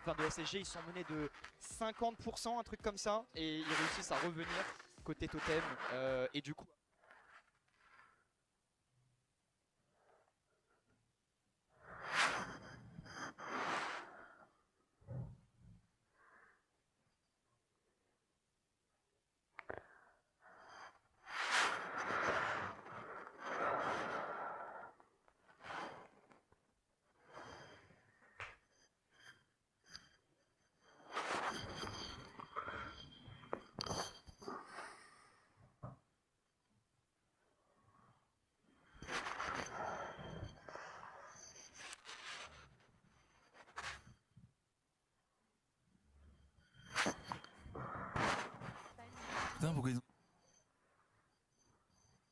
Enfin, de SSG, ils sont menés de 50%, un truc comme ça, et ils réussissent à revenir côté totem, et du coup...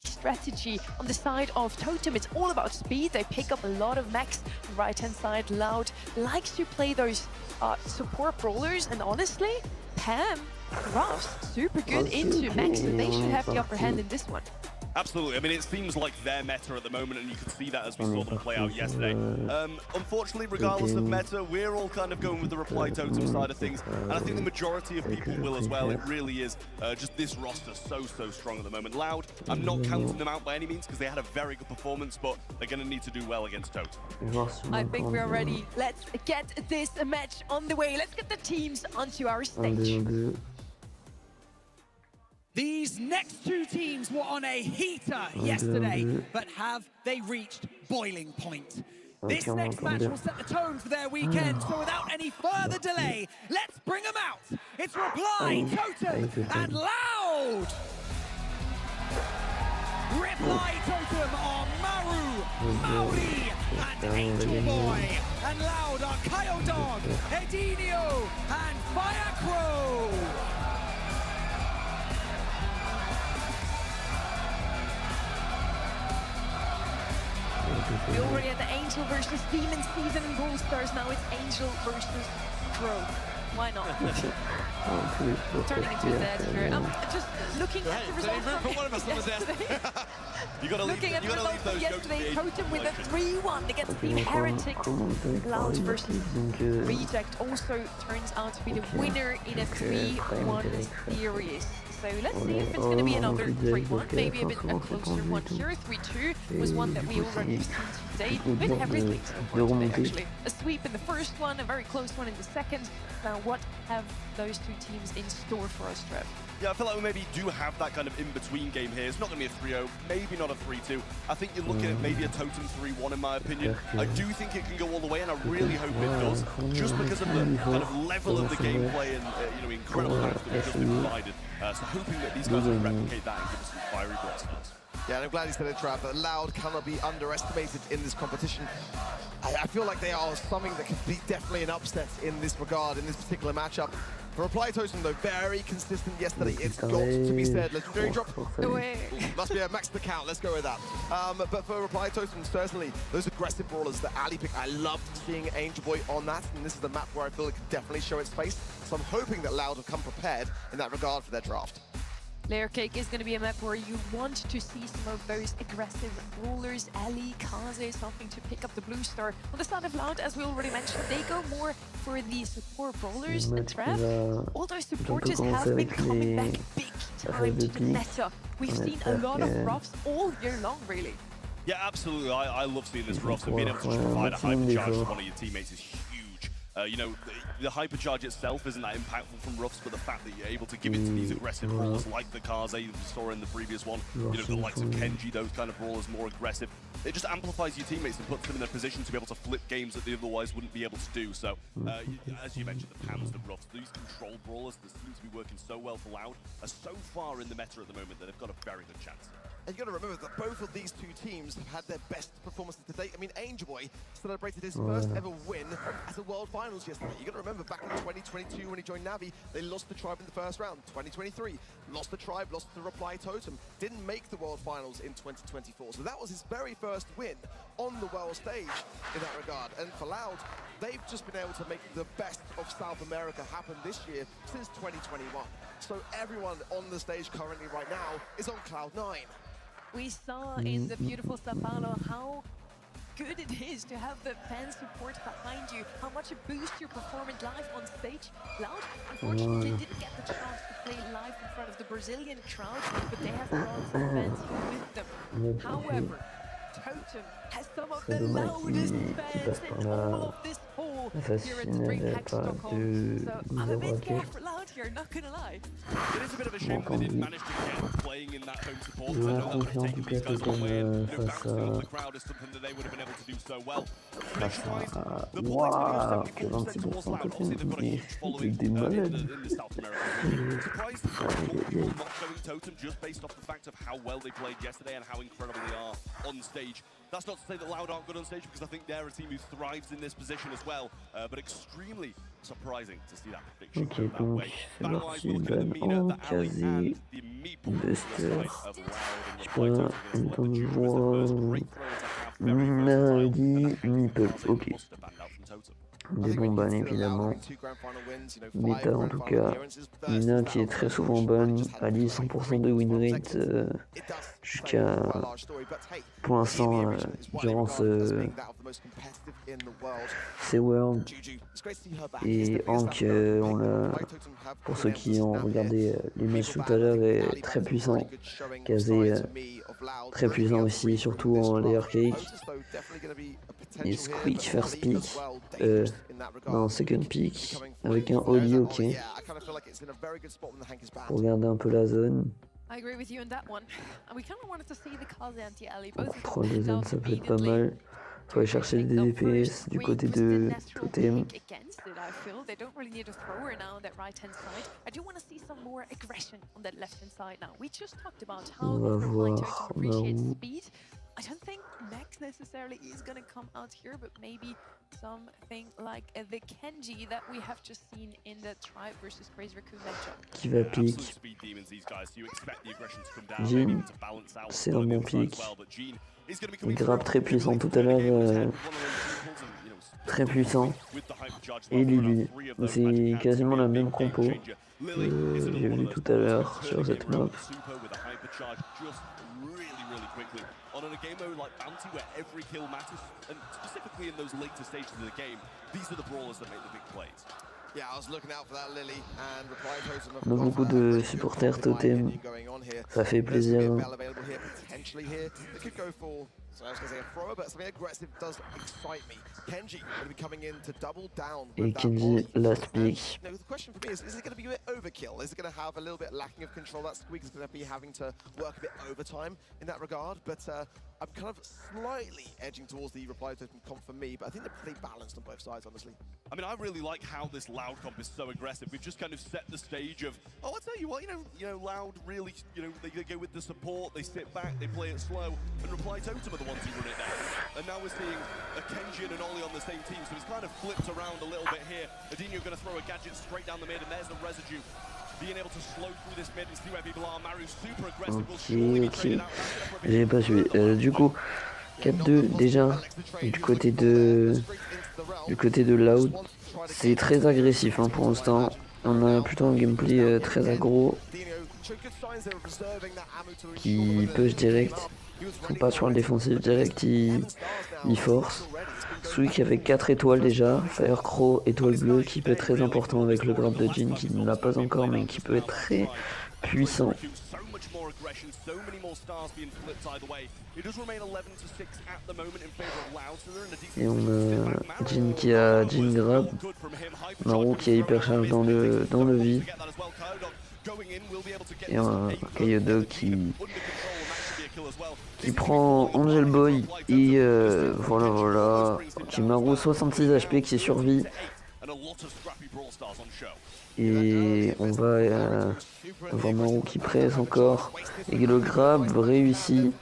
Strategy on the side of Totem, it's all about speed. They pick up a lot of mechs. Right hand side, Loud likes to play those support brawlers, and honestly, Pam, Ruffs, super good into mechs, so they should have the upper hand in this one. Absolutely. I mean, it seems like their meta at the moment, and you can see that as we saw them play out yesterday. Unfortunately, regardless of meta, we're all kind of going with the reply totem side of things, and I think the majority of people will as well. It really is just this roster so strong at the moment. Loud, I'm not counting them out by any means because they had a very good performance, but they're going to need to do well against Totem. I think we're ready. Let's get this match on the way. Let's get the teams onto our stage. These next two teams were on a heater yesterday, but have they reached boiling point? This next match will set the tone for their weekend, so without any further delay, let's bring them out. It's Reply, Totem, and Loud! Reply Totem are Maru, Maori, and Angel Boy, and Loud are Kaio Dog, Edinio, and Firecrow! We already had the Angel versus Demon season in Brawl Stars, now it's Angel versus Crow. Why not? Turning into a dead. Just looking at the results from yesterday. Looking at the results from yesterday, Totem with a 3-1 against Team Heretic. Loud versus Reject also turns out to be the winner in a 3-1 series. So let's see if it's going to be another 3-1, maybe a bit a closer one here. 3-2 was one that we already seen today, with everything so far today, actually. A sweep in the first one, a very close one in the second. Now, what have those two teams in store for us, Trev? Yeah, I feel like we maybe do have that kind of in-between game here. It's not going to be a 3-0, maybe not a 3-2. I think you're looking at maybe a Totem 3-1 in my opinion. I do think it can go all the way, and I really hope it does, just because of the kind of level of the gameplay and you know, incredible maps that we've just been provided. So hoping that these guys will replicate that and give us some fiery blocks. Yeah, and I'm glad he said it, Trav, that Loud cannot be underestimated in this competition. I feel like they are something that could be definitely an upset in this regard, in this particular matchup. For Reply Totem, though, very consistent yesterday. It's got to be said. Legendary drop. Must be a max the count. Let's go with that. But for Reply Totem, certainly, those aggressive brawlers, the alley pick, I loved seeing Angel Boy on that. And this is the map where I feel it could definitely show its face. So I'm hoping that Loud will come prepared in that regard for their draft. Layer Cake is going to be a map where you want to see some of those aggressive brawlers, Ali, Kaze, something to pick up the blue star. On the side of Loud, as we already mentioned, they go more for the support brawlers and Trev. All those supporters have been coming back big time to the meta. We've seen a lot of Ruffs all year long, really. Yeah, absolutely. I love seeing this Ruffs, and being able to just provide a hypercharge to one of your teammates is huge. You know, the hypercharge itself isn't that impactful from Ruffs, but the fact that you're able to give it to these aggressive brawlers like the Kaze that we saw in the previous one, you know, the likes of Kenji, those kind of brawlers, more aggressive. It just amplifies your teammates and puts them in a position to be able to flip games that they otherwise wouldn't be able to do. So, as you mentioned, the Pams, the Ruffs, these control brawlers that seem to be working so well for Loud are so far in the meta at the moment that they've got a very good chance. And you've got to remember that both of these two teams have had their best performances to date. I mean, Angel Boy celebrated his first ever win at the World Finals yesterday. You've got to remember back in 2022 when he joined Navi, they lost the Tribe in the first round. 2023, lost the Tribe, lost the Reply Totem. Didn't make the World Finals in 2024. So that was his very first win on the world stage in that regard. And for Loud, they've just been able to make the best of South America happen this year since 2021. So everyone on the stage currently right now is on Cloud9. We saw in the beautiful Sao Paulo how good it is to have the fan support behind you, how much it boosts your performance live on stage. Loud, unfortunately, didn't get the chance to play live in front of the Brazilian crowd, but they have brought some fans here with them. However, Totem has some of the loudest fans in all of this hall here at DreamHack Stockholm. So I'm a bit careful out here, not gonna lie. It is a bit of a shame they didn't manage to get playing in that home support. I know that would have taken these guys all the way in. Bouncing off the crowd is something that they would have been able to do so well. Prediction-wise, the ball is going to go 74% towards Loud. Obviously, they've got a huge following in the South America region. Surprised more people not going Totem just based off the fact of how well they played yesterday and how incredible they are on stage. That's not to say that Loud aren't good on stage, because I think they're a team who thrives in this position as well, but extremely surprising to see that prediction go that way. Battle-wise, we're looking at the Mina, the Ali, and the Meeple to the side of Loud and Reply Totem. Again, the duo is the first great throw attack have very first Meeple, ok. Des bons bans évidemment. Méta en tout cas. Mina qui est très souvent ban. Ali 100% de win rate jusqu'à pour l'instant durant ces Worlds. Et Hank, on l'a, pour ceux qui ont regardé les matchs tout à l'heure, est très puissant. Kazé très puissant aussi, surtout en layer cake. Et Squeak first pick, non second pick, avec un Oublie ok, pour garder un peu la zone. Troll de zone ça peut être pas mal. Faut aller chercher des DPS du côté de Totem. On va voir Maru. I don't think Max necessarily is going to come out here, but maybe something like the Kenji that we have just seen in the Tribe versus Crazy Raccoon matchup. Qui va pick Jin, c'est un bon pick. Il grappe très puissant tout à l'heure, très puissant. Et Lulu, c'est quasiment la même compo que j'ai vu tout à l'heure sur cette map. On a game mode like Bounty, where every kill matters, and specifically in those later stages of the game, these are the brawlers that make the big plays. Yeah, I was looking out for that Lily and Reply Totem. On a beaucoup de supporters Totem, ça fait plaisir. So I was going to say a thrower, but something aggressive does excite me. Kenji going to be coming in to double down with Et Kenji last pick. Now, the question for me is it going to be a bit overkill? Is it going to have a little bit lacking of control? That Squeak is going to be having to work a bit overtime in that regard, but I'm kind of slightly edging towards the Reply Totem comp for me, but I think they're pretty balanced on both sides, honestly. I mean, I really like how this Loud comp is so aggressive. We've just kind of set the stage of, oh, I'll tell you what, you know, Loud really, they go with the support, they sit back, they play it slow, and Reply Totem are the ones who run it down. And now we're seeing a Kenji and an Oublie on the same team, so it's kind of flipped around a little bit here. Adinho going to throw a gadget straight down the mid, and there's the residue. Being able to slow through this mid and see where people are. Maru super aggressive, will surely be traded out. J'ai pas suivi. Du coup, 4-2 déjà du côté de Loud. C'est très agressif hein, pour l'instant. On a plutôt un gameplay très aggro qui push direct. Pas sur le défensif direct, il force. Squeak avec 4 étoiles déjà. Firecrow, étoile bleue qui peut être très important avec le grab de Jin qui ne l'a pas encore mais qui peut être très puissant. Et on a Jin qui a Jin grab. Maru qui a hypercharge dans le vide. Et un Kaiodo qui prend Angel Boy et voilà, qui Maru 66 HP qui survit. Et on va voir Maru qui presse encore et le grab réussit.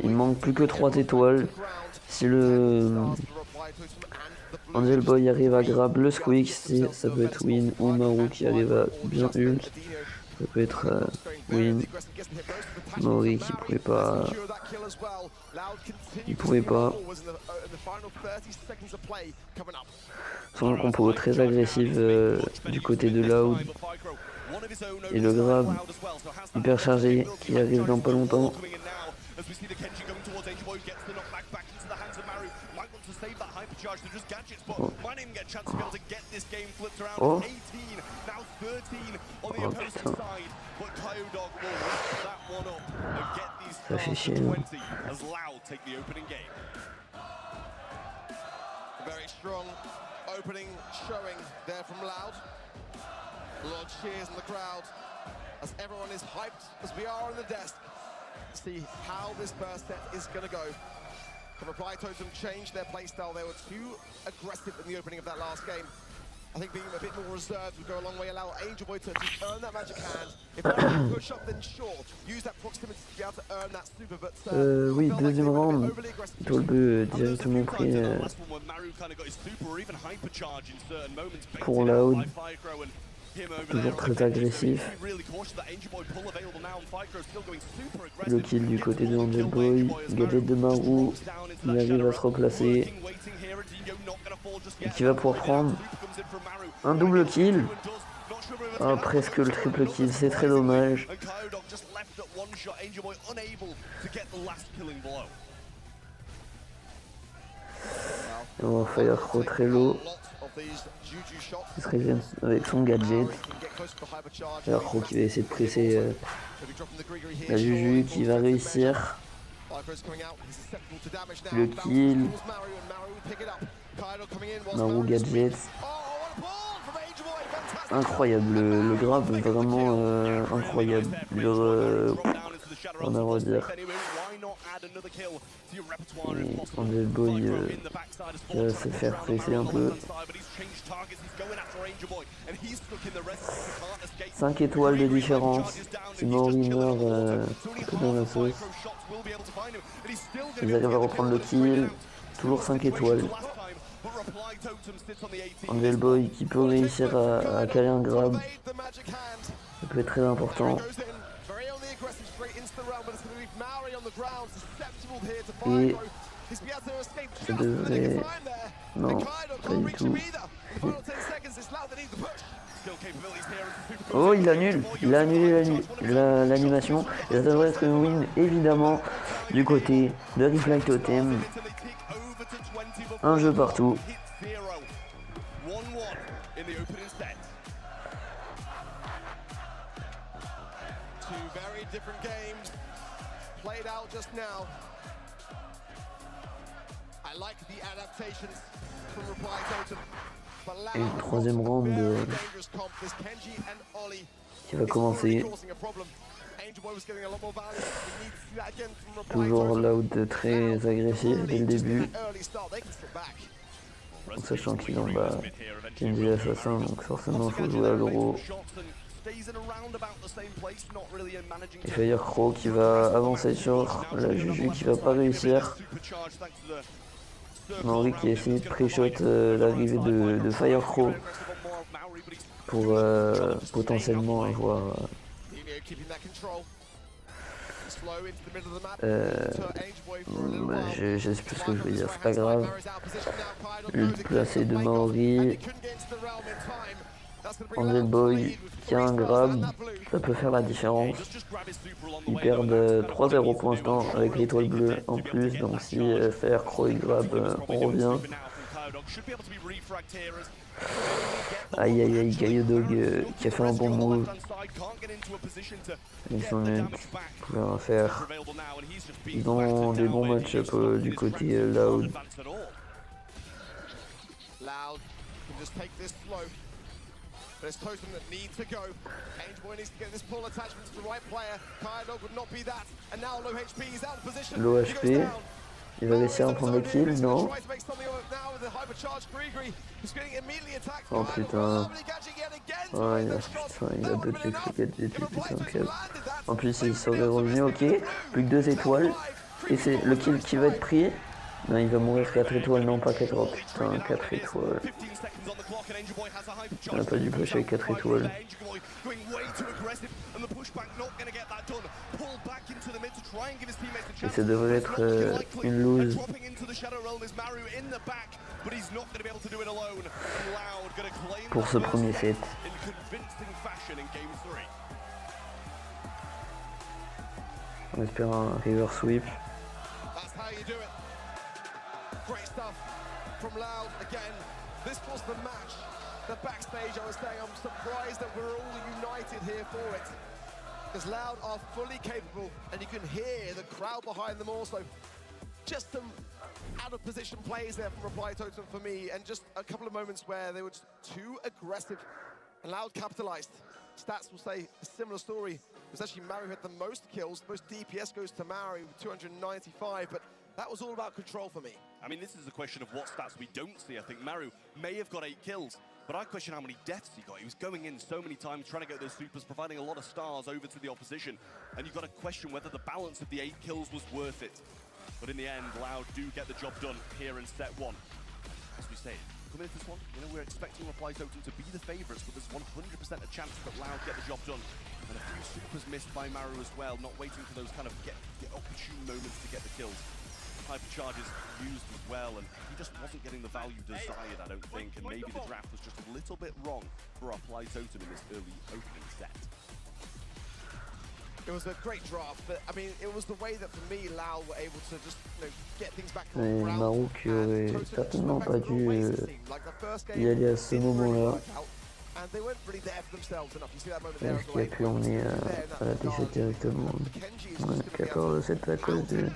Il manque plus que 3 étoiles. Si le Angel Boy arrive à grab le Squeak, ça peut être win, ou Maru qui arrive à bien ult. Ça peut être win. Mori qui pouvait pas. Son compo très agressif du côté de Loud. Et le grab hyper chargé qui arrive dans pas longtemps. save that hypercharge to just gadgets, but might even get a chance to be able to get this game flipped around. Oh. 18, now 13 on the opposing side, but Kyodog will wrap that one up and get these stars to 20 as Loud take the opening game. A very strong opening showing there from Loud. A lot of cheers in the crowd as everyone is hyped as we are on the desk to see how this first set is going to go. The Reply Totem changed their playstyle. They were too aggressive in the opening of that last game. I think being a bit more reserved would go a long way, allow Angel Boy to just earn that magic hand. If they push up, then sure, use that proximity to be able to earn that super, but oui, deuxième round, Tollbeu directement pris pour Loud. Toujours très agressif. Le kill du côté de Angel Boy. Gadget de Maru. Il arrive à se replacer. Et qui va pouvoir prendre un double kill. Ah, presque le triple kill, c'est très dommage. Et on va faire Crow très low. Ce serait bien avec son gadget. Alors Crow qui va essayer de presser la Juju qui va réussir. Le kill. Maru gadget. Incroyable, le grab vraiment incroyable. On a à redire. Angel Boy qui va se faire presser un peu. 5 étoiles de différence. Si Mori meurt dans la sauce. Ils arrivent à reprendre le kill. Toujours 5 étoiles. Angel Boy qui peut réussir à caler un grab. Ça peut être très important. Et ça devrait... Non, pas du tout. Oh, il annule. Il a annulé l'animation. Et ça devrait être une win, évidemment, du côté de Reply Totem. Un jeu partout. Played out just now. I like the adaptations from Reply Totem. Et le troisième round qui va commencer. Toujours Loud très agressif dès le début. En sachant qu'il en bat Kenji Assassin, donc forcément il faut jouer à l'euro. Et Fire Crow qui va avancer sur la Juju qui va pas réussir. Henry qui essaie de pré-shot l'arrivée de Fire Crow pour potentiellement avoir je sais plus ce que je veux dire, c'est pas grave. Le placé de Maori. Angel Boy qui a un grab, ça peut faire la différence. Ils perdent 3-0 pour l'instant avec l'étoile bleue en plus, donc si Fire Crow et grab, on revient. Aïe aïe aïe, Kyodog qui a fait un bon move. Ils sont nuls, ils pouvaient rien faire. Ils ont des bons match-up du côté Loud. There's Totem that needs to go. Angel Boy needs to get this pull attachment to the right player. Kyodog would not be that. And now low HP, he's out of position. Low HP. Il va réussir à prendre le kill, non? Oh putain. Oh, il a dodgé le gadget, putain. En plus, il serait revenu, ok. Plus que 2 étoiles. Et c'est le kill qui va être pris. Non, il va mourir 4 étoiles, non pas 4. Oh putain, 4 étoiles. On n'a pas dû pusher avec 4 étoiles. Et ça devrait être une lose. Pour ce premier set. On espère un river sweep. from Loud. Again, this was the match. The backstage, I was saying, I'm surprised that we're all united here for it. Because Loud are fully capable, and you can hear the crowd behind them also. Just some out-of-position plays there from Reply Totem for me, and just a couple of moments where they were just too aggressive. And Loud capitalized. Stats will say a similar story. It was actually Maru who had the most kills. The most DPS goes to Maru with 295, but that was all about control for me. I mean, this is a question of what stats we don't see. I think Maru may have got 8 kills, but I question how many deaths he got. He was going in so many times, trying to get those supers, providing a lot of stars over to the opposition. And you've got to question whether the balance of the 8 kills was worth it. But in the end, Loud do get the job done here in set 1. As we say, coming into this one, you know, we're expecting Reply Totem to be the favourites, but there's 100% a chance that Loud get the job done. And a few supers missed by Maru as well, not waiting for those kind of get opportune moments to get the kills. Hypercharges used as well, and he just wasn't getting the value desired, I don't think, and maybe the draft was just a little bit wrong for Reply Totem in this early opening set. It was a great draft, but I mean, it was the way that for me, Loud were able to just, you know, get things back on the ground. Maru qui aurait certainement pas dû y aller à ce moment-là. Qui a pu emmener à la défaite directement. Ouais, 14-7 à cause de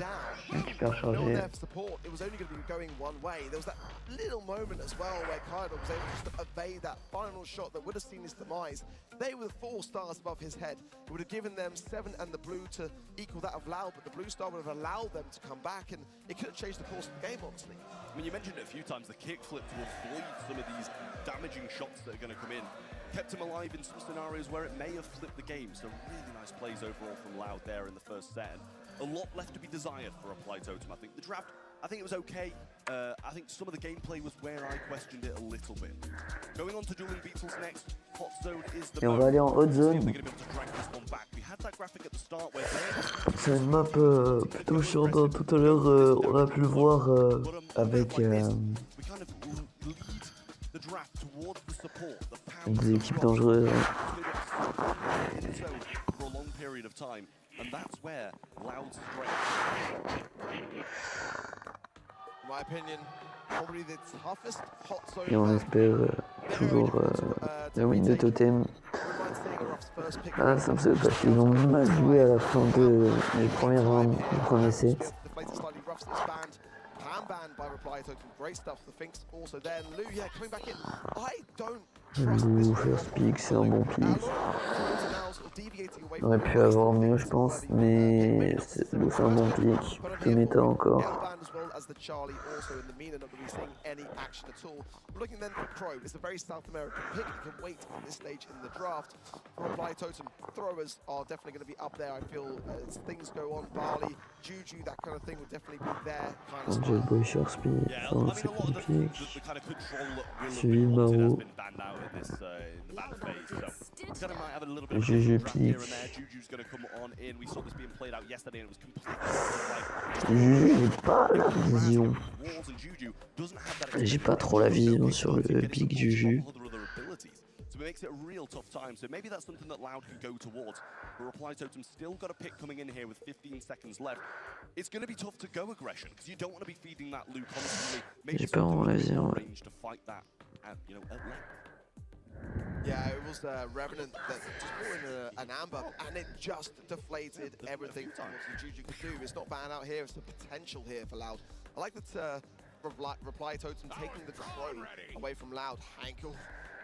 super chargé. It was only going to be going one way. There was that little moment as well where Kaido was able just to evade that final shot that would have seen his demise. They were 4 stars above his head. It would have given them 7 and the blue to equal that of Loud, but the blue star would have allowed them to come back, and it could have changed the course of the game, honestly. I mean, you mentioned it a few times, the kickflip to avoid some of these damaging shots that are going to come in. Kept him alive in some scenarios where it may have flipped the game. So really nice plays overall from Loud there in the first set. And a lot left to be desired for Reply Totem. I think the draft, I think it was okay. I think some of the gameplay was where I questioned it a little bit. Going on to dueling beetles next. Hot zone is the Et on va aller en hot zone. C'est une map plutôt chiante. Tout à l'heure, on a pu le voir avec des équipes dangereuses. Et on espère toujours la win de Totem. Ah, ça me fait parce qu'ils ont mal joué à la fin du premier round, du premier set. Lou, first pick, c'est un bon pick. On aurait pu avoir mieux, je pense, mais Lou, c'est un bon pick. Plus méta encore. As the Charlie also in the Mina not going to be seeing any action at all. We're looking then for Pro. It's a very South American pick. You can wait at this stage in the draft. Reply Totem throwers are definitely going to be up there, I feel, as things go on. Barley, Juju, that kind of thing would definitely be there. Angel Boy sur speed, c'est compliqué. Suivi de Maru. Juju pick. Juju, j'ai pas la vision. J'ai pas trop la vision sur le pick Juju. So it makes it a real tough time. So maybe that's something that Loud can go towards. But Reply Totem still got a pick coming in here with 15 seconds left. It's going to be tough to go aggression because you don't want to be feeding that loop constantly. Maybe j'ai pas vraiment la vision. Range to fight that at, you know, at length. Yeah, it was Revenant that just brought in an amber, and it just deflated everything that Juju could do. It's not bad out here, it's the potential here for Loud. I like that Reply Totem taking the throw away from Loud. Hankel,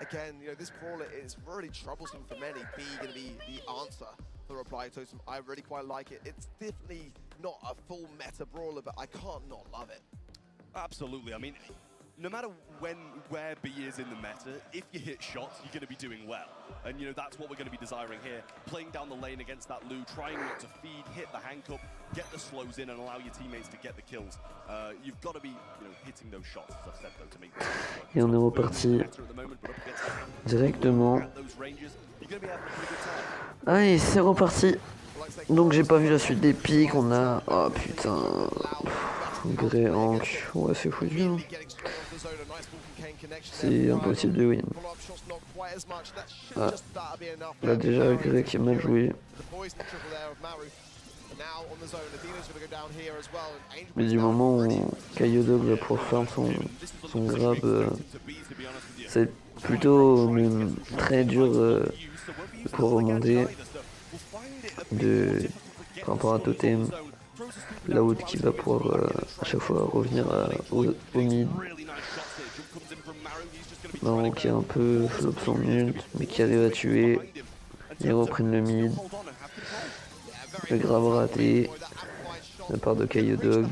again, you know, this brawler is really troublesome for many. B going to be the answer for Reply Totem. I really quite like it. It's definitely not a full meta brawler, but I can't not love it. Absolutely, I mean, no matter where B is in the meta, if you hit shots, you're going to be doing well. And, you know, that's what we're going to be desiring here. Playing down the lane against that Lou, trying not to feed, hit the hank up, get the slows in and allow your teammates to get the kills. You've got to be, you know, hitting those shots, as I've said, though, to make this work. Et on est reparti directement. Allez, c'est reparti. Donc j'ai pas vu la suite des pics, on a... Oh putain... Grey Hank, ouais c'est foutu hein. C'est impossible de win. Ah, là déjà Grey qui a mal joué. Mais du moment où Kayodog va pouvoir faire son grab, c'est plutôt même très dur pour remonter par rapport à Totem. Loud qui va pouvoir à chaque fois revenir au mid. Maro qui est un peu flop son ult, mais qui arrive à tuer. Ils reprennent le mid. Le grab raté de la part de Kayodog.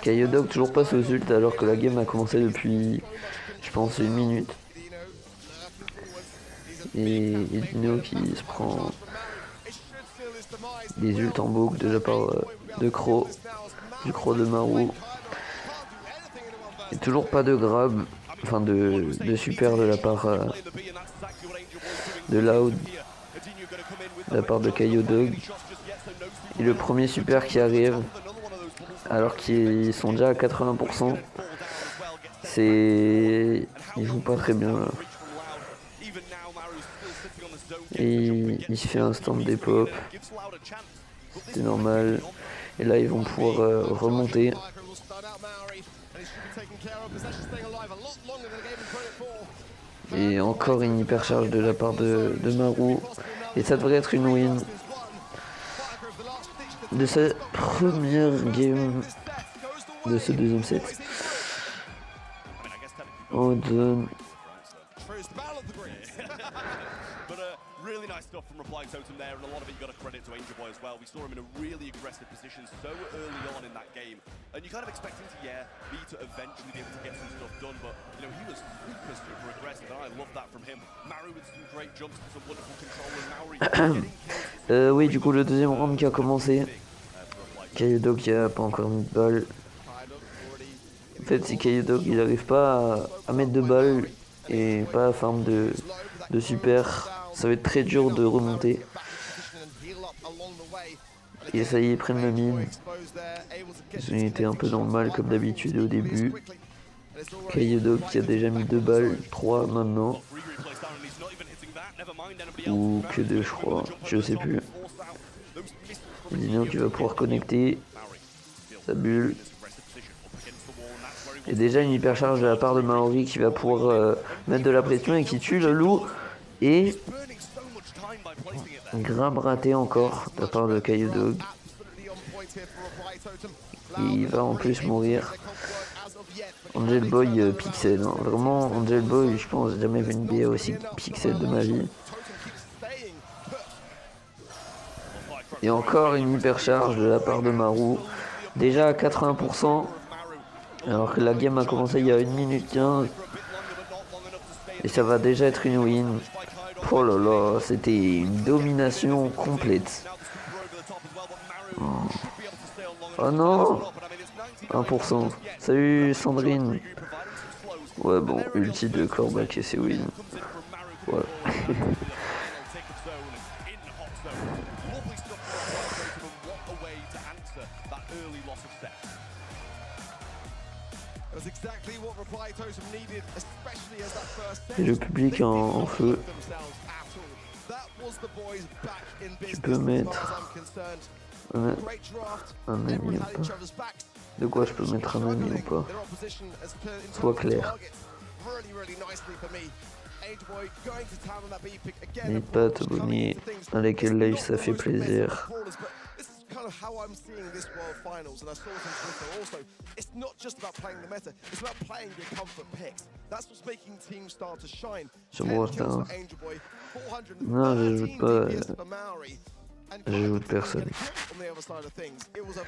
Kayodog toujours pas sous ult alors que la game a commencé depuis, je pense, 1 minute. Et Dino qui se prend des ults en boucle de la part de Croc, du Croc de Marou. Et toujours pas de grab, enfin de super de la part de Loud, de la part de Kayodog. Et le premier super qui arrive, alors qu'ils sont déjà à 80%, c'est... Ils jouent pas très bien là. Et il se fait un stand dépop. C'est normal. Et là ils vont pouvoir remonter. Et encore une hypercharge de la part de Marou. Et ça devrait être une win de sa première game de ce deuxième set. On donne. Really nice stuff from Reply Totem there, and a lot of it you got to credit to Angel Boy as well. We saw him in a really aggressive position so early on in that game, and you kind of expect him to, be to eventually be able to get some stuff done, but you know, he was super aggressive, and I love that from him. Maru with some great jumps, some wonderful control, and Maori oui, du coup, le deuxième round qui a commencé. Kayodog qui a pas encore mis de balle. En fait, si Kayodog il n'arrive pas à mettre de balle et pas à farm de super, ça va être très dur de remonter. Et ça y est, ils prennent le mid. Ils ont été un peu dans le mal comme d'habitude au début. Kayodog qui a déjà mis 2 balles, 3 maintenant. Ou que 2 je crois, je sais plus. Dino qui va pouvoir connecter sa bulle. Et déjà une hypercharge de la part de Maori qui va pouvoir mettre de la pression et qui tue le loup. Et grab raté encore de la part de Kayodog. Il va en plus mourir. Angel Boy pixel, hein. Vraiment Angel Boy, je pense jamais vu une BA aussi pixel de ma vie. Et encore une hypercharge de la part de Marou. Déjà à 80%. Alors que la game a commencé il y a 1 minute 15. Et ça va déjà être une win. Oh là là, c'était une domination complète. Oh non, 1%. Salut Sandrine. Ouais bon, ulti de Corbac et c'est win. Voilà. Et le public en feu. Tu peux mettre un ami ou pas? De quoi je peux mettre un ami ou pas? Sois clair. N'hésite pas à t'abonner à laquelle live, ça fait plaisir. Kind of how I'm seeing this World Finals, and I saw it on Twitter also. It's not just about playing the meta, it's about playing your comfort picks. That's what's making teams start to shine. Sur Warstars. Non, j'ajoute pas. J'ajoute personne. On the other side of things, it was a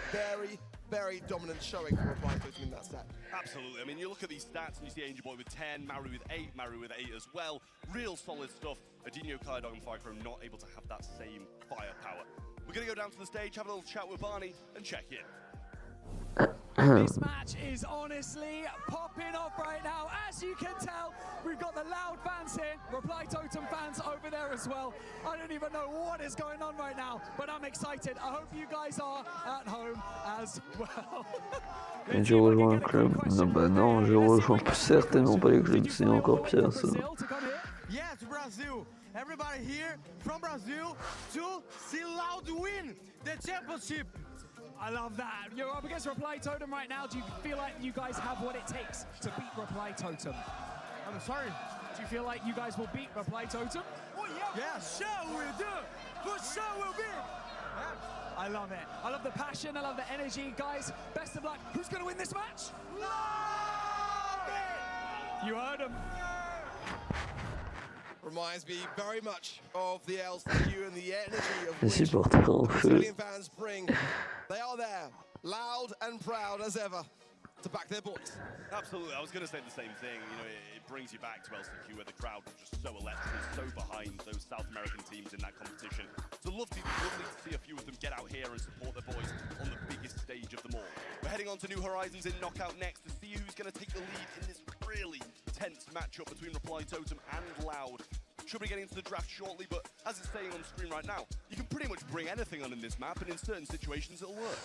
very dominant showing for Reply Totem in that set. Absolutely. I mean, you look at these stats and you see Angel Boy with 10, Maru with 8, Maru with 8 as well. Real solid stuff. Adinho, Kayodog, and Ficro not able to have that same firepower. We're going to go down to the stage, have a little chat with Barney, and check in. This match is honestly popping off right now. As you can tell, we've got the Loud fans here, Reply Totem fans over there as well. I don't even know what is going on right now, but I'm excited. I hope you guys are at home as well. Je rejoins un club. Non, bah non, je rejoins certainement pas les clubs, c'est encore pire ça. Yeah, to Brazil. Everybody here from Brazil to see Loud win the championship. I love that. You're up against Reply Totem right now. Do you feel like you guys have what it takes to beat Reply Totem? I'm sorry. Do you feel like you guys will beat Reply Totem? Oh, yeah, sure we'll do. For sure we'll be. Yeah. I love it. I love the passion. I love the energy. Guys, best of luck. Who's going to win this match? Love it. You heard him. Reminds me very much of the LCQ and the energy of Les which supporters en feu. Brazilian fans bring. They are there, loud and proud as ever, to back their boys. Absolutely, I was going to say the same thing. You know, it brings you back to LCQ where the crowd was just so electric and so behind those South American teams in that competition. So lovely to see a few of them get out here and support their boys on the biggest stage of them all. We're heading on to New Horizons in Knockout next to see who's going to take the lead in this really tense matchup between Reply Totem and Loud. Should be getting into the draft shortly, but as it's saying on screen right now, you can pretty much bring anything on in this map, and in certain situations it'll work.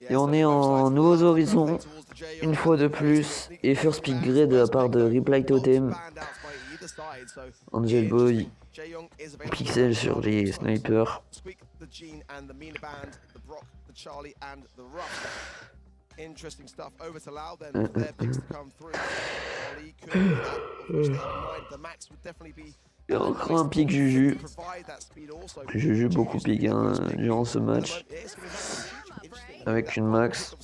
Et on est en Nouveaux Horizons, une fois de plus, et first pick grey de la part de Reply Totem, Angel Boy, Pixel sur les snipers. Interesting stuff. Over to Loud then, their picks to come through. Ollie could be that, which they have in mind. The max would definitely be. Il y a encore un pick Juju. Juju beaucoup pick durant ce match. Avec une max,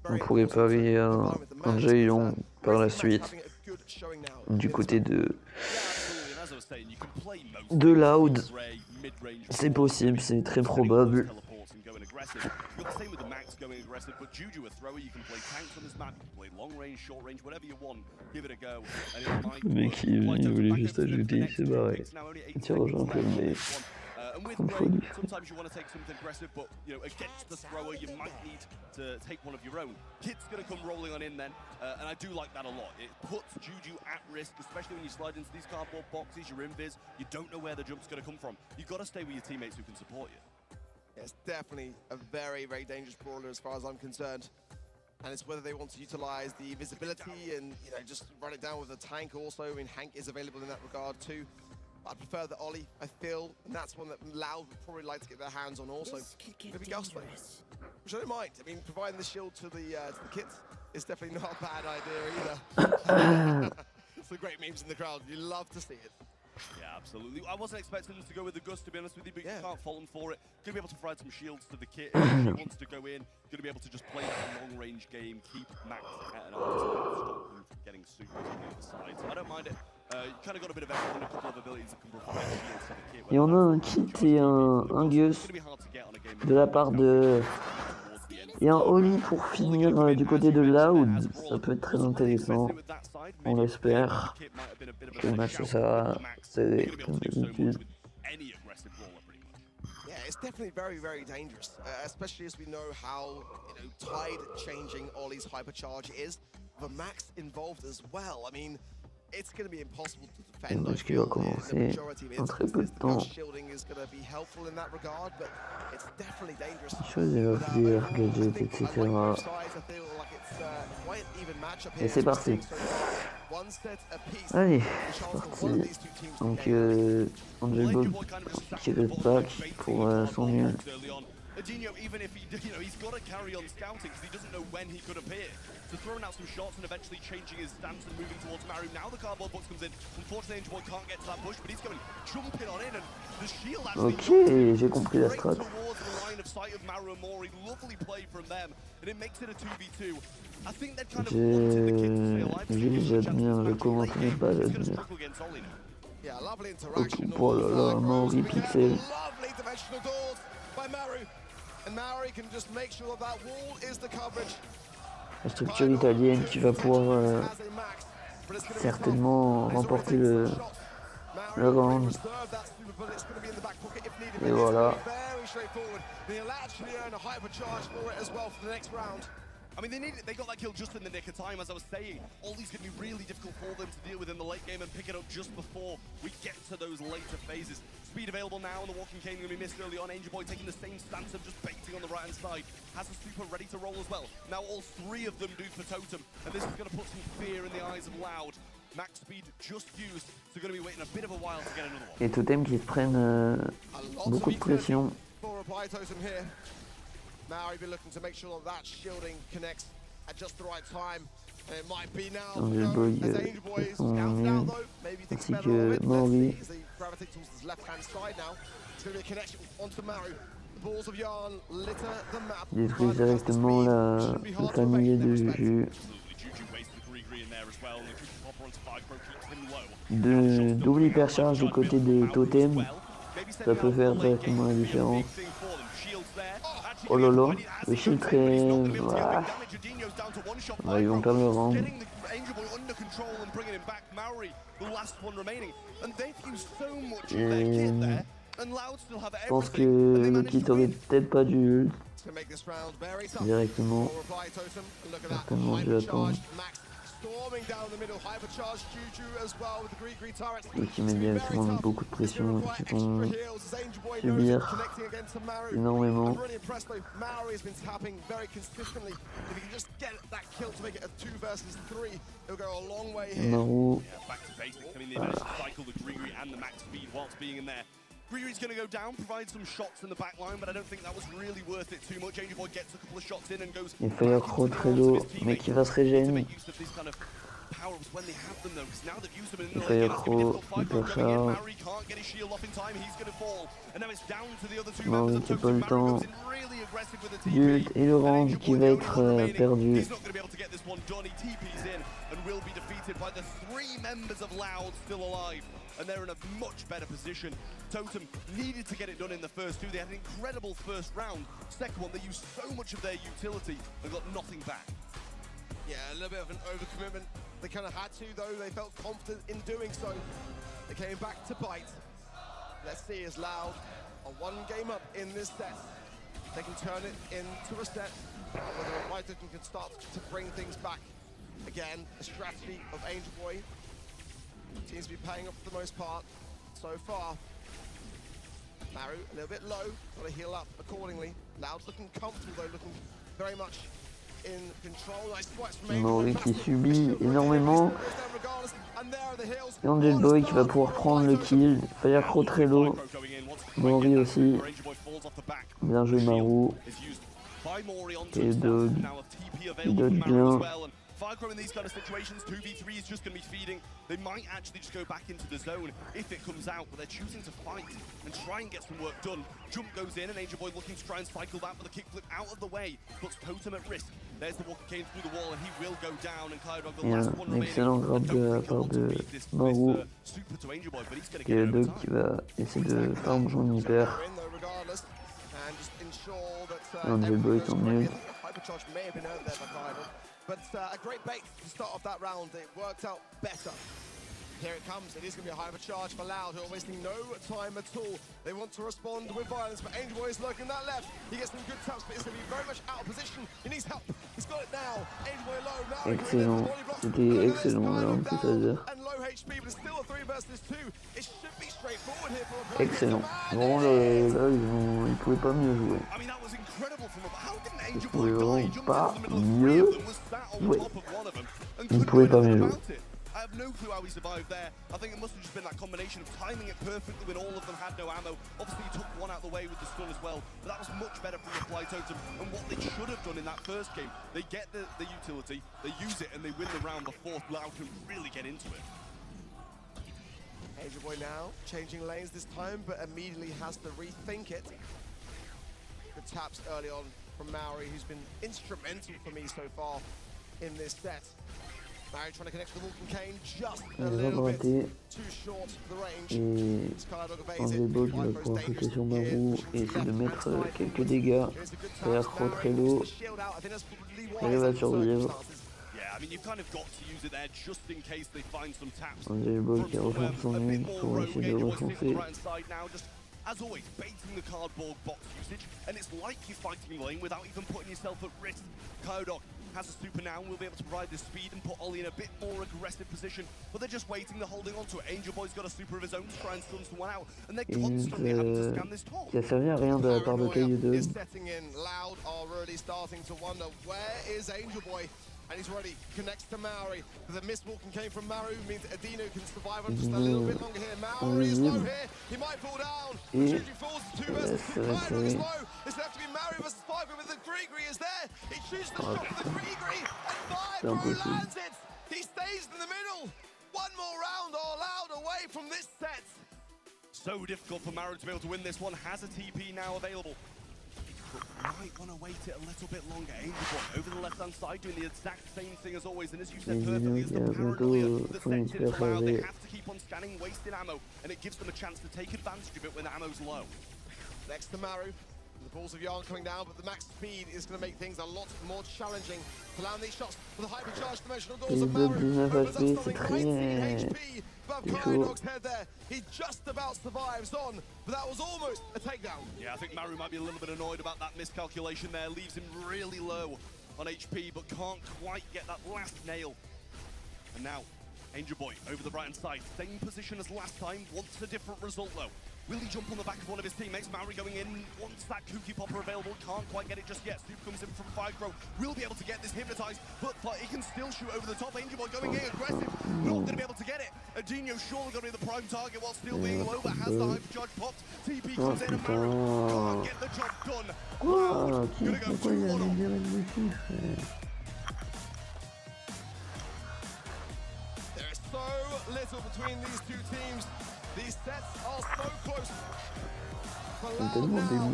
on pourrait parier un Jailong par la suite. Du côté de Loud, c'est possible, c'est très probable. You've got the same with the Max going aggressive, but Juju a thrower, you can play tanks on this map, you can play long range, short range, whatever you want, give it a go. Le mec il voulait juste ajouter, il s'est barré. Tiens, rejoins un mais... And with Ray, sometimes you want to take something aggressive, but you know, against the thrower, you might need to take one of your own. Kit's going to come rolling on in then, and I do like that a lot. It puts Juju at risk, especially when you slide into these cardboard boxes, you're invis, you don't know where the jump's going to come from. You've got to stay with your teammates who can support you. It's definitely a very, very dangerous brawler as far as I'm concerned. And it's whether they want to utilize the visibility and, you know, just run it down with a tank also. I mean, Hank is available in that regard too. I prefer the Ollie, I feel, and that's one that Loud would probably like to get their hands on also. Maybe Ghostway, which I don't mind. I mean, providing the shield to the kids is definitely not a bad idea either. Some great memes in the crowd. You love to see it. Yeah, absolutely. I wasn't expecting them to go with the Gust, to be honest with you, but you can't fault them for it. Going to be able to provide some shields to the kit if he wants to go in. Going to be able to just play that long-range game, keep Max at an arm's length, stop them from getting super on the other side. So I don't mind it. You kind of got a bit of everything, a couple of abilities that can provide shields to the kit. Il y en a un kit et un Gus de la part de... Et un Oli pour finir du côté de Loud, ça peut être très intéressant, on l'espère, que le match sera serré comme d'habitude. Yeah, it's definitely very, very dangerous, especially as we know how, you know, tide-changing Ollie's hypercharge is. The max involved as well. I mean, it's going to be impossible to Le defend. match qui va commencer en très peu de temps. Shielding is going to be helpful in that regard, but it's definitely dangerous. Choisir plaisir, gadget, etc. Et c'est parti. Allez, c'est parti. Donc Angel Bob qui reste back pour son nul. Adinho, even if he, he's got to carry on scouting because he doesn't know when he could appear. So throwing out some shots and eventually changing his stance and moving towards Maru. Now the cardboard box comes in. Unfortunately, Angel Boy can't get to that push, but he's going jumping on in, and the shield actually Ok, j'ai compris la strat. towards the line of sight of Maru and Mori. Lovely play from them, and it makes it a 2v2. I think they're kind of wanted the kid to stay alive. J'admire le comment tu n'es pas, j'admire. Yeah, lovely interaction. Oh là là, Mori Pixel. Lovely dimensional doors by Maru. And Maori can just make sure that wall is the coverage. La structure italienne qui va pouvoir certainement remporter le round. Et voilà. I mean, they got that kill just in the nick of time, as I was saying. All these going to be really difficult for them to deal with in the late game and pick it up just before we get to those later phases. Speed available now, and the walking cane going to be missed early on. Angel Boy taking the same stance of just baiting on the right-hand side. Has a super ready to roll as well. Now all three of them do for Totem, and this is going to put some fear in the eyes of Loud. Max speed just used, so going to be waiting a bit of a while to get another one. Et Totem qui se prennent beaucoup de pression. Maori be looking to make sure that that shielding connects at just the right time. And it might be now. Angel Boy As Angel Boy is sont out nuls, though, maybe things ainsi better a que bit. Maori. Let's see as they gravitate towards his left-hand side now. It's going to be a connection onto Maru. The balls of Yarn litter the map. Détruisent directement le familier de Juju. Double hypercharge du côté des totems, ça peut faire directement la différence. Oh lolo, le shield très... Voilà. Ouais, ils vont perdre le round. Et... Je pense que le kit aurait peut-être pas dû directement. Certainement dû attendre. Le team est directement mis beaucoup de pression, ils vont subir énormément. Maru. Greery's going to go down, provide some shots in the back line, but I don't think that was really worth it too much. Angel Boy gets a couple of shots in and goes. Il fait trop très lourd, mais qui va se régénérer. Il fait trop hypercharge. Maru qui n'a pas le temps. Ult et le round qui va être perdu. And they're in a much better position. Totem needed to get it done in the first two. They had an incredible first round. Second one, they used so much of their utility and got nothing back. Yeah, a little bit of an overcommitment. They kind of had to, though. They felt confident in doing so. They came back to bite. Let's see as Loud are one game up in this set. They can turn it into a set. Whether a fighter can start to bring things back. Again, a strategy of Angel Boy. Seems to be paying off for the most part so far. Maru a little bit low, got to heal up accordingly. Loud's looking comfortable though, looking very much in control. Nice twice from Mauri qui subit énormément. Et Angel Boy qui va pouvoir prendre le kill. Fire Crow très low. Mauri aussi. Bien joué Maru. Et Dog. Il dodge bien. Firecrow in these kind of situations, 2v3 is just going to be feeding. They might actually just go back into the zone if it comes out, but they're choosing to fight and try and get some work done. Jump goes in and Angel Boy looking to try and cycle that, but the kickflip out of the way puts Totem at risk. There's the Walker Kane through the wall and he will go down, and Kyodog, the last one remaining. Excellent grab de la part de Maru. Et le Dog qui va essayer de farm jaune hyper. Et Angel Boy est en mute. But a great bait to start off that round. It worked out better. Here it comes. It is going to be a hypercharge for Loud, who are wasting no time at all. They want to respond with violence, but Angel Boy is lurking that left. He gets some good taps, but it's going to be very much out of position. He needs help. He's got it now. Angel Boy low. Now excellent. C'était excellent là, en plus à dire. And low HP, but it's still a 3 versus 2. It should be straightforward here for a excellent. Vraiment là, ils pouvaient pas mieux jouer. Ils pouvaient vraiment pas mieux jouer. Ils pouvaient pas mieux jouer. I have no clue how he survived there. I think it must have just been that combination of timing it perfectly when all of them had no ammo. Obviously, he took one out of the way with the stun as well, but that was much better from the Fly Totem. And what they should have done in that first game, they get the utility, they use it, and they win the round before Loud can really get into it. Angel Boy now changing lanes this time, but immediately has to rethink it. Good taps early on from Maori, who's been instrumental for me so far in this set. Maori trying to connect to the Vulcan Kane, just a little bit too short for the range. Et Angel Boy qui va pouvoir focuser sur Maru et essayer de mettre quelques dégâts. Fire Crow très low. Elle va survivre. Angel Boy qui reprend son ult pour essayer de refoncer. As always, baiting the cardboard box usage, and it's like you're fighting lane without even putting yourself at risk. Kyodog has a super now and will be able to provide the speed and put Oublie in a bit more aggressive position, but they're just waiting, they're holding on to it. Angel Boy's got a super of his own to try and stun someone out, and they're constantly having to scan this top. Qui a servi à rien de la part de Kyodog. Setting in, Loud are really starting to wonder where is Angel Boy. And he's ready, connects to Maori. The miswalking came from Maru, means Adino can survive on just a little bit longer here. Maori is low here, he might fall down. Juju falls to 2 versus 2. Kaidog is low. It's left to be Maru versus 5, but the Grigri is there. He chooses the shot for the Grigri, and 5 lands it. He stays in the middle. One more round all out away from this set. So difficult for Maru to be able to win this one. Has a TP now available. But might want to wait it a little bit longer. Angelboy over the left-hand side doing the exact same thing as always. And as you said perfectly, it's the paranoia that sets in from Loud. They have to keep on scanning, wasting ammo, and it gives them a chance to take advantage of it when ammo's low. Next to Maru. The balls of Yarn coming down, but the max speed is going to make things a lot more challenging to land these shots with the hypercharged dimensional doors of Maru. Opens up something 19 HP above Kaidog's head there. He just about survives on, but that was almost a takedown. Yeah, I think Maru might be a little bit annoyed about that miscalculation there. Leaves him really low on HP, but can't quite get that last nail. And now, Angelboy over the right-hand side. Same position as last time, wants a different result though. Will he jump on the back of one of his teammates? Maori going in, wants that Kooky Popper available, can't quite get it just yet. Snoop comes in from Fightcrow, will be able to get this hypnotized, but he can still shoot over the top. Angelboy going in aggressive, not going to be able to get it. Adino surely going to be the prime target while still being low, but has the hypercharge popped. TP comes in and Maori can't get the job done. Wow, gonna go 2-1. There is so little between these two teams. These sets are so close. For Loud now,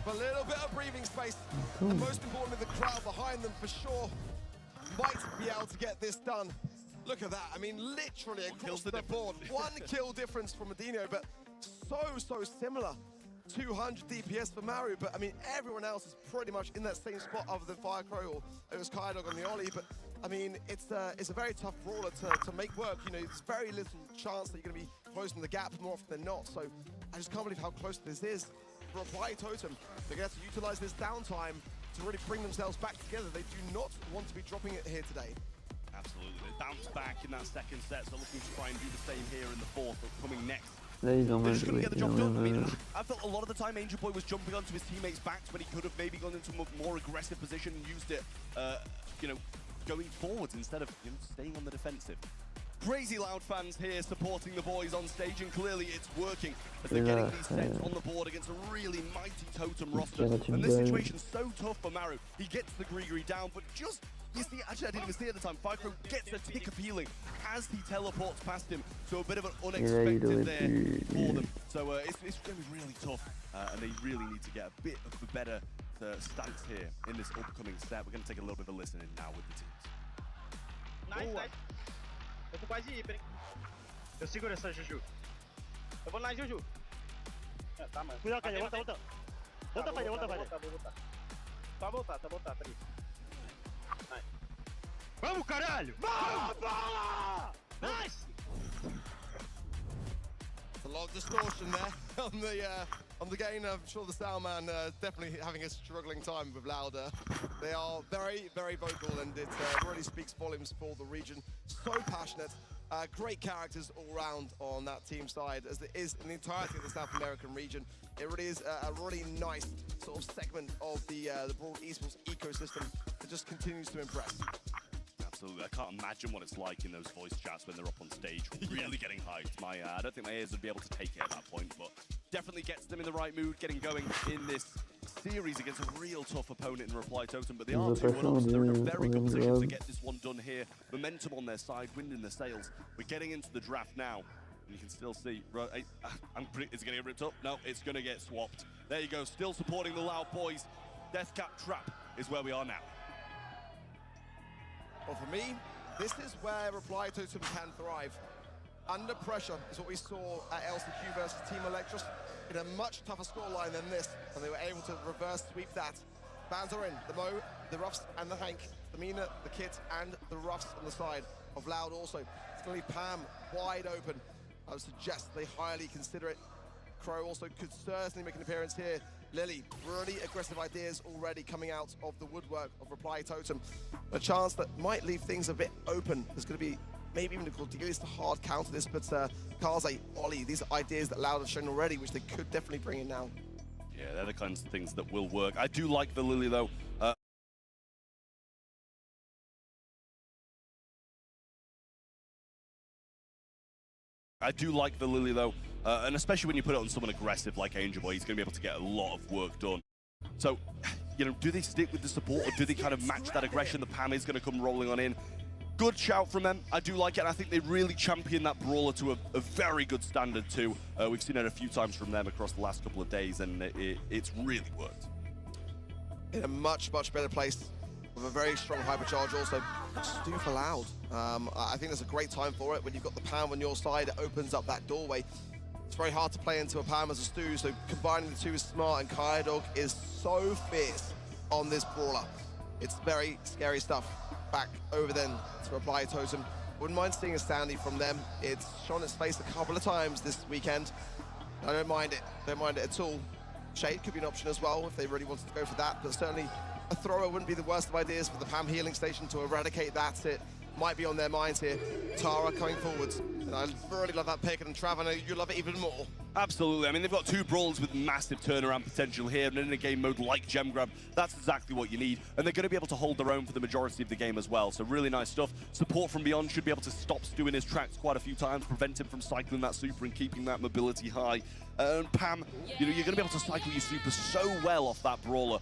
a little bit of breathing space. And most importantly, the crowd behind them for sure might be able to get this done. Look at that. I mean, literally across the board. 1 kill difference from Adino, but so similar. 200 DPS for Maru, but I mean, everyone else is pretty much in that same spot other than Firecrow, or it was Kaidog on the Ollie, but I mean, it's a very tough brawler to make work. You know, there's very little chance that you're going to be closing the gap more often than not, so I just can't believe how close this is. For Oublie Totem, they're going to have to utilize this downtime to really bring themselves back together. They do not want to be dropping it here today. Absolutely, they bounce back in that second set, so looking to try and do the same here in the fourth, but coming next. They're just going to get the job done. I mean, I felt a lot of the time Angelboy was jumping onto his teammates' backs when he could have maybe gone into a more aggressive position and used it, you know, going forwards instead of staying on the defensive. Crazy Loud fans here supporting the boys on stage, and clearly it's working as they're getting these sets on the board against a really mighty Totem roster. And this situation's so tough for Maru. He gets the Grigri down, but just, you see, actually I didn't even see it at the time, Fightcrow gets a tick of healing as he teleports past him, so a bit of an unexpected there for them. So it's going to be really tough, and they really need to get a bit of a better stance here in this upcoming set. We're going to take a little bit of a listen in now with the teams. Nice. Eu tô quase hiper, hein? Eu seguro essa Juju. Eu vou lá, Juju. Tá, mano. Cuidado, Caio. Volta. Volta, Caio. Volta. Tá voltar, peraí. Vai. Vamos, caralho! Vamos, bola! Nice! A lot of distortion there on the gain. I'm sure the sound man definitely having a struggling time with Louder. They are very vocal, and it really speaks volumes for the region. So passionate, great characters all round on that team side, as it is in the entirety of the South American region. It really is a really nice sort of segment of the broad esports ecosystem that just continues to impress. Absolutely, I can't imagine what it's like in those voice chats when they're up on stage, really getting hyped. I don't think my ears would be able to take it at that point, but definitely gets them in the right mood, getting going in this series against a real tough opponent in Oublie Totem. But they are 2-1 up, so they're in a very good position to get this one done here. Momentum on their side, wind in their sails. We're getting into the draft now, and you can still see, is it going to get ripped up? No, it's going to get swapped. There you go, still supporting the Loud boys. Deathcap Trap is where we are now. Well, for me, this is where Oublie Totem can thrive. Under pressure is what we saw at LCQ versus Team Electros in a much tougher scoreline than this, and they were able to reverse sweep that. Bans are in, the Mo, the Ruffs, and the Hank, the Mina, the Kit, and the Ruffs on the side of Loud also. It's going to leave Pam wide open. I would suggest they highly consider it. Crow also could certainly make an appearance here. Lily, really aggressive ideas already coming out of the woodwork of Oublie Totem. A chance that might leave things a bit open. There's going to be maybe even difficult to get this to hard counter this, but Kaze, Ollie, these are ideas that Loud have shown already, which they could definitely bring in now. Yeah, they're the kinds of things that will work. I do like the Lily though. I do like the Lily though, and especially when you put it on someone aggressive like Angel Boy, he's going to be able to get a lot of work done. So, you know, do they stick with the support or do they kind of match that aggression? The Pam is going to come rolling on in. Good shout from them. I do like it, and I think they really champion that brawler to a very good standard too. We've seen it a few times from them across the last couple of days, and it's really worked. In a much, much better place with a very strong hypercharge also. Just do for Loud. I think there's a great time for it. When you've got the Pam on your side, it opens up that doorway. It's very hard to play into a Pam as a Stu, so combining the two is smart, and Kyodog is so fierce on this brawler. It's very scary stuff. Back over then to Reply Totem. Wouldn't mind seeing a standee from them. It's shown its face a couple of times this weekend. I don't mind it. Don't mind it at all. Shade could be an option as well if they really wanted to go for that, but certainly a thrower wouldn't be the worst of ideas for the Pam healing station to eradicate that. It might be on their minds here. Tara coming forwards, and I really love that pick, and Trav, I know you love it even more. Absolutely. I mean, they've got two brawlers with massive turnaround potential here, and in a game mode like Gem Grab, that's exactly what you need. And they're going to be able to hold their own for the majority of the game as well. So really nice stuff. Support from beyond should be able to stop Stu in his tracks quite a few times, prevent him from cycling that super and keeping that mobility high. And Pam, you know, you're going to be able to cycle your super so well off that brawler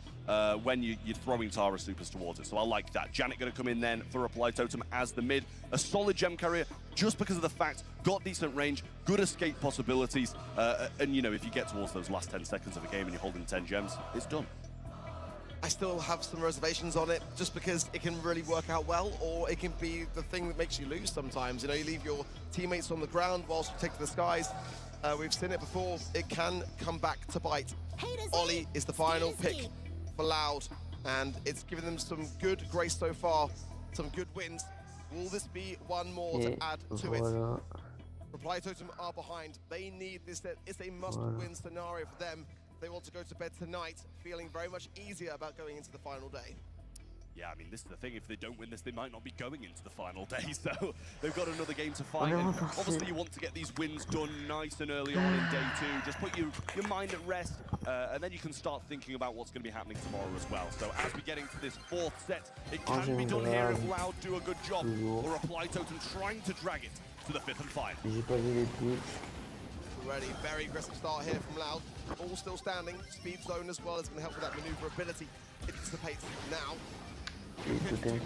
when you're throwing Tara supers towards it. So I like that. Janet going to come in then for Reply Totem as the mid. A solid gem carrier just because of the fact, got decent range, good escape possibilities. And, you know, if you get towards those last 10 seconds of a game and you're holding 10 gems, it's done. I still have some reservations on it, just because it can really work out well, or it can be the thing that makes you lose sometimes. You know, you leave your teammates on the ground whilst you take to the skies. We've seen it before. It can come back to bite. Oublie is the final pick for Loud, and it's given them some good grace so far, some good wins. Will this be one more to add to it? Reply Totem are behind. They need this. It's a must-win scenario for them. They want to go to bed tonight feeling very much easier about going into the final day. Yeah, I mean, this is the thing. If they don't win this, they might not be going into the final day. So they've got another game to fight. And obviously, you want to get these wins done nice and early on in day 2. Just put your mind at rest, and then you can start thinking about what's going to be happening tomorrow as well. So as we get into this 4th set, it can be done here if Loud do a good job, or Reply Totem trying to drag it to the 5th and final. Already very aggressive start here from Loud. All still standing. Speed zone as well is going to help with that maneuverability. It dissipates now.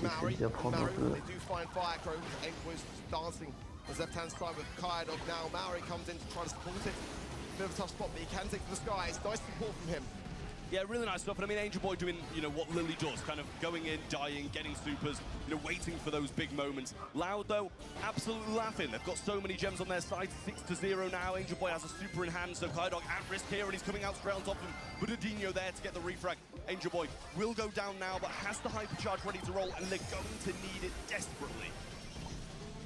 Maori, they do find Firecrow. Angboy's dancing on his left-hand side with Kyodog now. Maori comes in to try to support it. Bit of a tough spot, but he can take to the skies. Nice support from him. Yeah, really nice stuff. And I mean, Angel Boy doing, you know, what Lily does, kind of going in, dying, getting supers, you know, waiting for those big moments. Loud, though, absolutely laughing. They've got so many gems on their side, 6-0 now. Angel Boy has a super in hand, so Kyodog at risk here, and he's coming out straight on top of him. But Adinho there to get the refrag. Angel Boy will go down now, but has the hypercharge ready to roll, and they're going to need it desperately.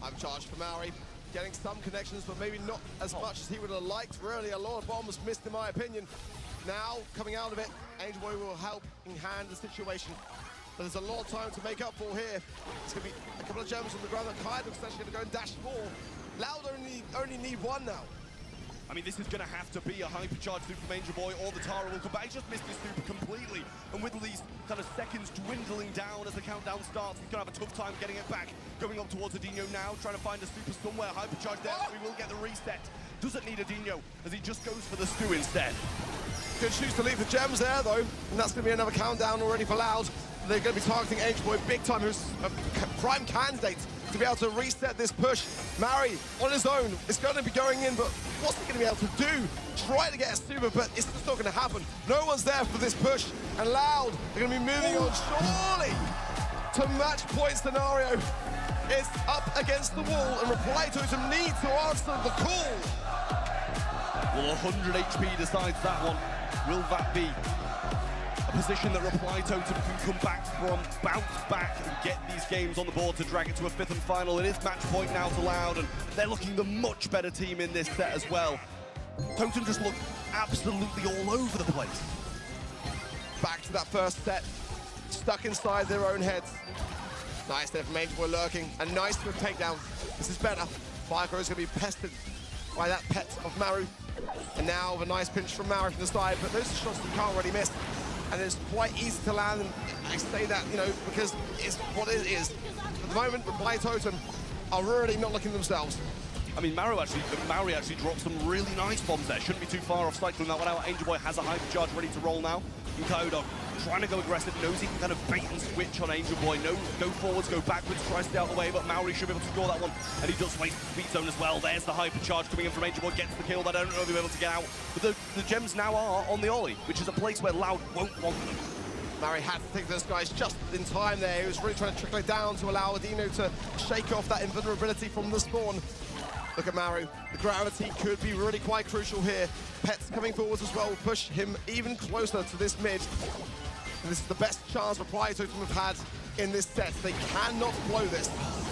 Hypercharge for Maori. Getting some connections, but maybe not as much as he would have liked. Really, a lot of bombs missed, in my opinion. Now, coming out of it, Angel Boy will help in hand the situation. But there's a lot of time to make up for here. It's going to be a couple of gems on the ground that Kyodog's actually going to go and dash more. Loud only need one now. I mean, this is going to have to be a hypercharge super from Angel Boy, or the Tara will come back. He just missed his super completely. And with these kind of seconds dwindling down as the countdown starts, he's going to have a tough time getting it back. Going up towards Adinho now, trying to find a super somewhere. Hypercharge there, so he will get the reset. Doesn't need Adinho, as he just goes for the Stu instead. Good choose to leave the gems there, though. And that's going to be another countdown already for Loud. They're going to be targeting Angel Boy big time, who's a prime candidate to be able to reset this push. Maori, on his own, is going to be going in, but what's he going to be able to do? Try to get a super, but it's just not going to happen. No one's there for this push, and Loud are going to be moving on, surely, to match point scenario. It's up against the wall, and Reply Totem need to answer the call. Well, 100 HP decides that one. Will that be a position that Reply Totem can come back from, bounce back and get these games on the board to drag it to a 5th and final? It is match point now to Loud, and they're looking the much better team in this set as well. Totem just look absolutely all over the place. Back to that first set, stuck inside their own heads. Nice there from Angel Boy lurking, and nice with takedown. This is better. Firecrow is going to be pestered by that pet of Maru. And now a nice pinch from Maru from the side, but those are shots you can't really miss. And it's quite easy to land, and I say that, you know, because it's what it is. At the moment, Reply Totem are really not looking themselves. I mean, Mauri actually dropped some really nice bombs there. Shouldn't be too far off cycling that one out. Angel Boy has a hypercharge ready to roll now. And Kyodog trying to go aggressive, knows he can kind of bait and switch on Angel Boy. No, go forwards, go backwards, tries to stay out of the way, but Mauri should be able to score that one. And he does waste the speed zone as well. There's the hypercharge coming in from Angel Boy, gets the kill, but I don't know if he'll be able to get out. But the gems now are on the Ollie, which is a place where Loud won't want them. Mauri had to take those guys just in time there. He was really trying to trickle it down to allow Adino to shake off that invulnerability from the spawn. Look at Mauri. The gravity could be really quite crucial here. Pets coming forwards as well will push him even closer to this mid. And this is the best chance Reply Totem have had in this set. They cannot blow this.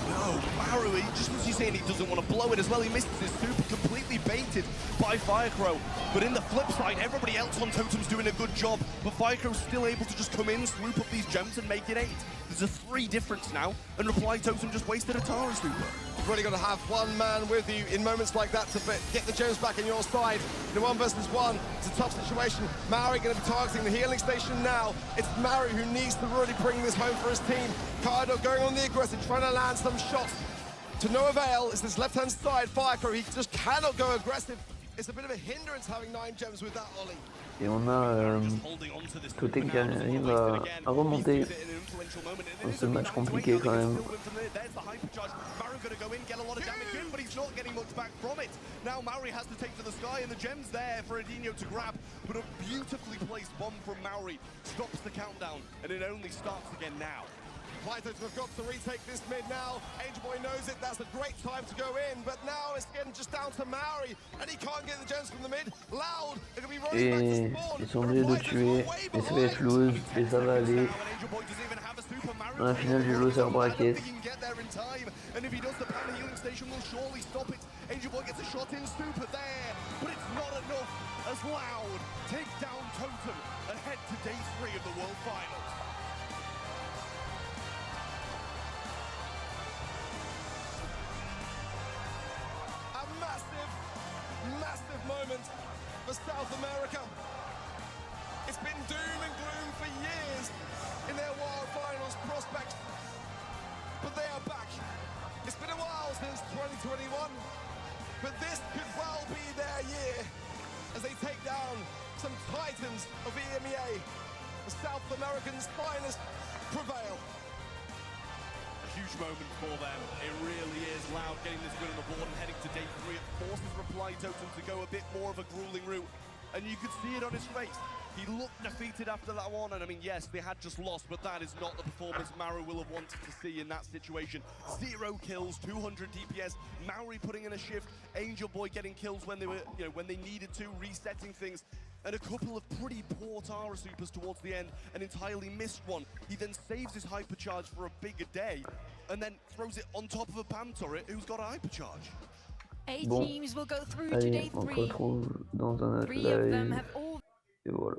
No, Mauri, just as you're saying, he doesn't want to blow it as well. He misses his super, completely baited by Firecrow. But in the flip side, everybody else on Totem's doing a good job. But Firecrow's still able to just come in, swoop up these gems and make it 8. There's a 3 difference now, and Reply Totem just wasted a Tara super. You've really got to have one man with you in moments like that to get the gems back in your side. In a 1 versus 1, it's a tough situation. Mauri going to be targeting the healing station now. It's Mauri who needs to really bring this home for his team. Kaido going on the aggressive, trying to land some shots. To no avail is this left-hand side. Firecrow, he just cannot go aggressive. It's a bit of a hindrance having 9 gems with that Ollie. Et on a Côté qui arrive à remonter dans ce match compliqué quand même. Now Mauri has to take to the sky and the gems there for Adino to grab, but a beautifully placed bomb from Mauri stops the countdown and it only starts again now. Pythons have got to retake this mid now. Angel Boy knows it, that's a great time to go in, but now it's getting just down to Mauri, and he can't get the gems from the mid. Loud, they're going to be running back to spawn. Ils sont obligés de tuer, et ça va être loose, et ça va aller dans la finale du loser bracket. And if he does, the power healing station will surely stop it. Angel Boy gets a shot in super there, but it's not enough as Loud takes down Totem and head to day 3 of the World Finals. Massive moment for South America. It's been doom and gloom for years in their World Finals prospects, but they are back. It's been a while since 2021, but this could well be their year as they take down some titans of EMEA. The South Americans' finest prevail. Huge moment for them. It really is. Loud getting this win on the board and heading to day 3. It forces Reply Totem to go a bit more of a grueling route. And you could see it on his face. He looked defeated after that one. And I mean, yes, they had just lost, but that is not the performance Mauri will have wanted to see in that situation. 0 kills, 200 DPS. Mauri putting in a shift. Angel Boy getting kills when they were, when they needed to, resetting things. And a couple of pretty poor Tara supers towards the end, an entirely missed one. He then saves his hypercharge for a bigger day, and then throws it on top of a PAM turret who's got a hypercharge. Bon, allez, on se retrouve dans un autre live, et voilà.